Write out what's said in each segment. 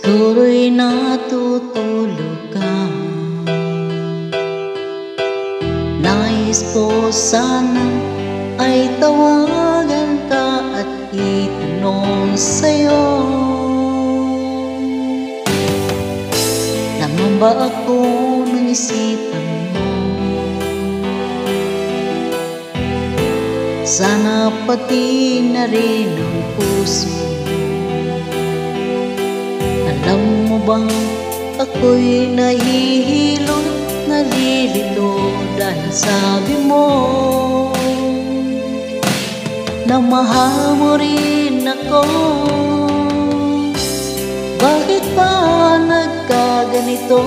Tuloy natutulog ka. Nais ko sana ay tawagan ka at itanong sa'yo, naman ba ako ng isipan mo? Sana pati na rin ang puso mo. Alam mo bang ako'y nahihilo, nalililo dahil sabi mo na mahal mo rin ako. Bakit ba nagkaganito?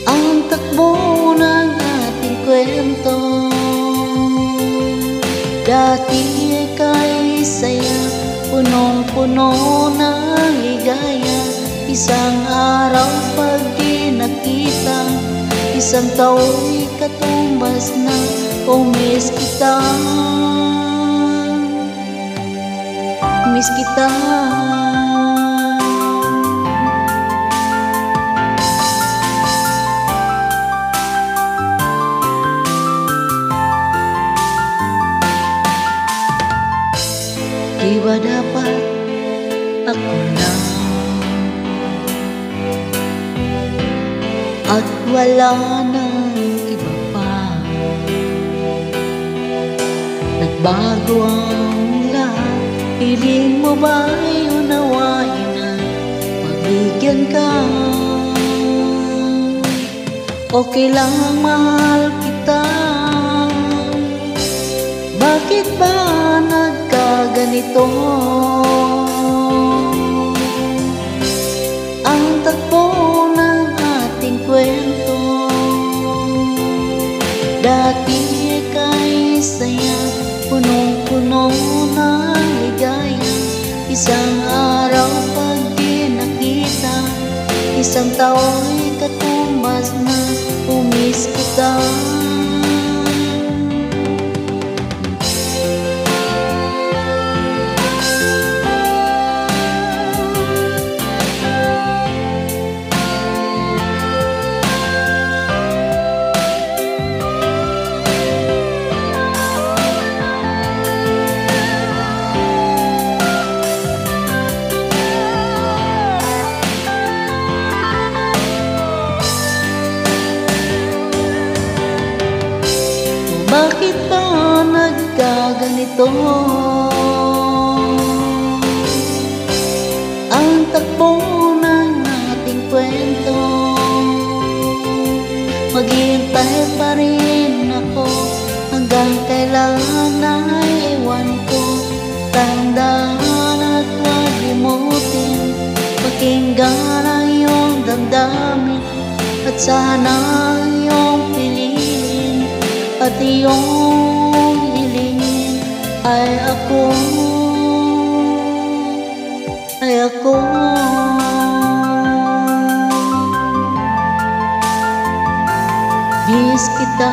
Ang takbo ng ating kwento, dati kay saya, punong-puno ng ligaya. Isang araw pag di nakita, isang tao'y katumbas na. Oh, miss kita, miss kita. Di ba dapat ako lang at wala nang iba pa? Nagbago ang lahat, piling mo ba'y unawain na mabigyan ka? Okay lang, mahal kita. Bakit ba nagkaganito? Ang takbo ng ating kwento, dati kay saya, punong-puno ng ligaya. Isang araw pag di nakita, isang tao'y katumbas na. Umiss kita. Bakit ba nagkaganito? Ang takbo ng ating kwento, maghihintay pa rin ako hanggang kailan na iwan ko. Tandaan at huwag limutin, pakinggan ang iyong damdamin, at sana iyong piliin, at iyong hilingin ay ako, ay ako. Miss kita.